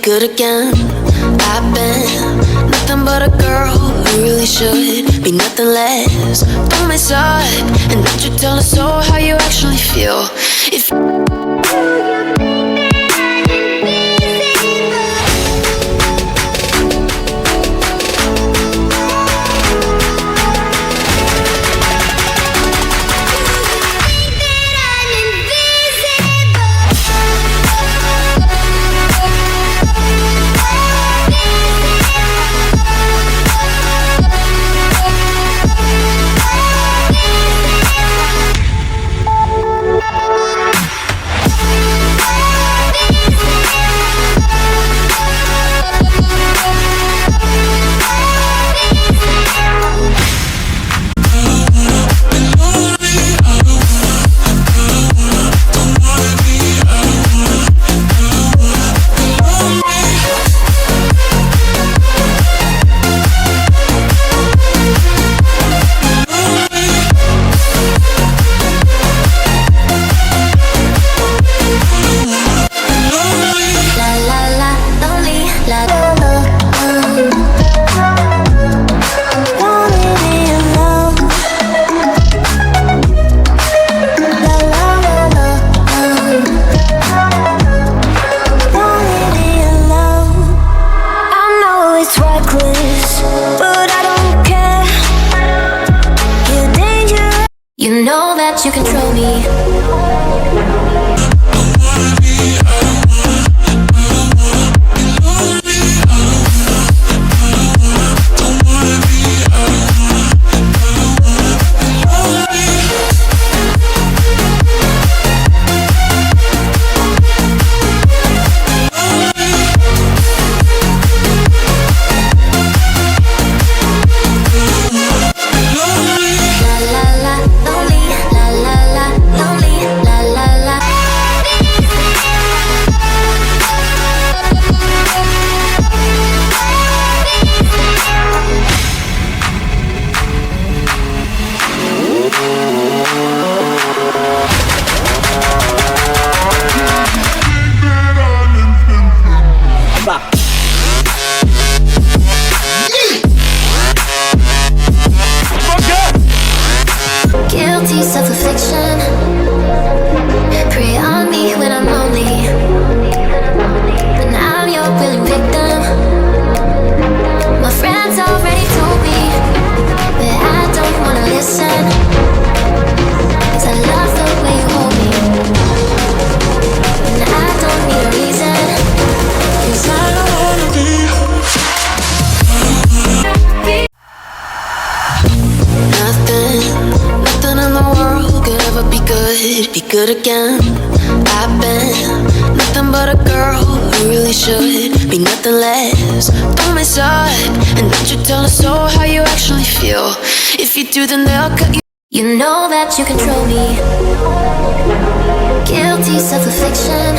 good again. I've been nothing but a girl who really should be nothing less. Don't mess up, and don't you tell us so how you actually feel. If you know that you control me. Guilty self-affliction, prey on me when I'm lonely, and I'm your willing victim. My friends already told me that I don't wanna listen, 'cause I love the way you hold me, and I don't need a reason, 'cause I don't wanna be nothing in the world could ever be good again. I've been nothing but a girl who really should be nothing less. Don't mess up, and don't you tell us so how you actually feel. If you do, then they'll cut you. You know that you control me. Guilty self-affliction.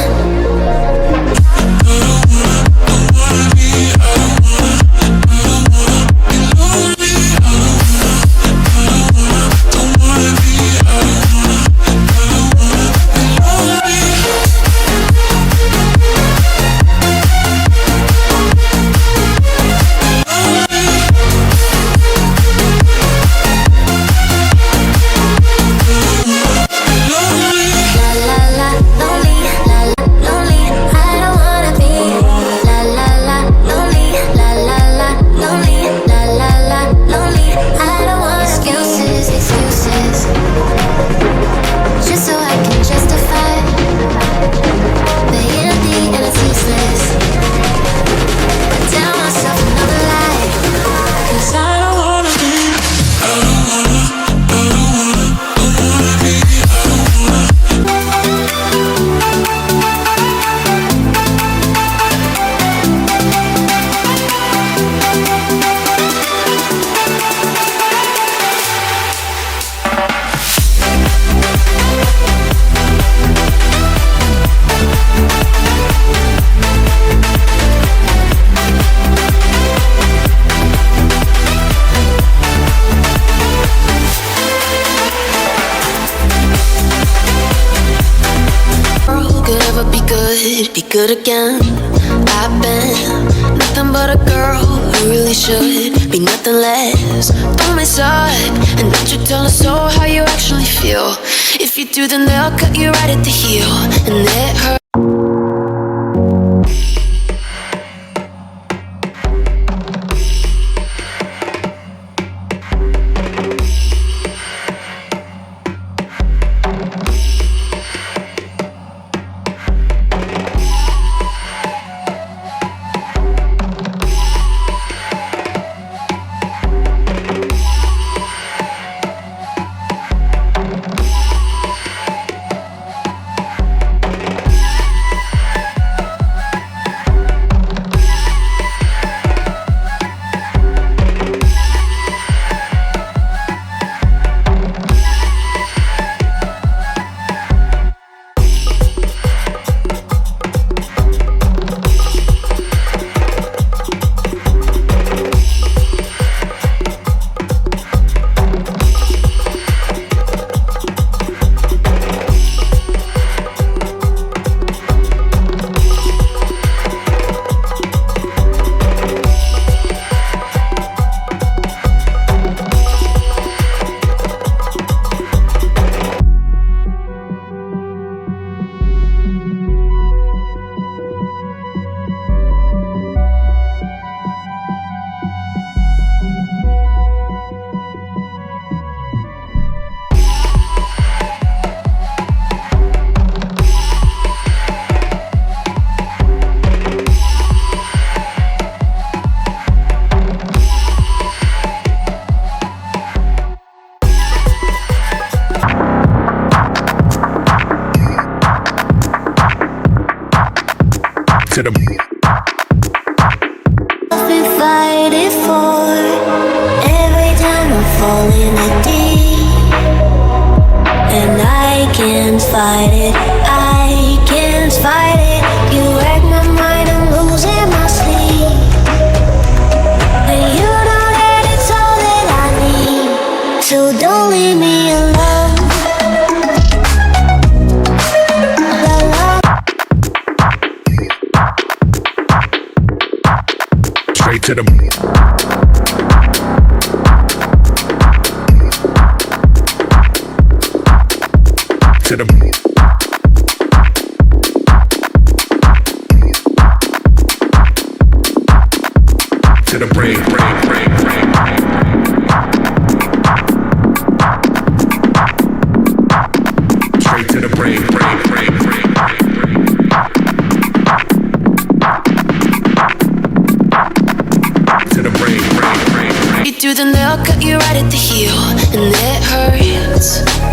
be good again. I've I've been nothing but a girl who really should be nothing less. Don't mess up, and don't you tell us so how you actually feel. If you do, then they'll cut you right at the heel, and it hurts. To the I've been fighting for every time I fall in the deep, and I can't fight it, I can't fight it. You wreck my mind, I'm losing my sleep, and you know that it's all that I need, so don't leave me alone. straight to the to the to the brain. Straight to the brain. To the brain. You do, then they'll cut you right at the heel, and it hurts.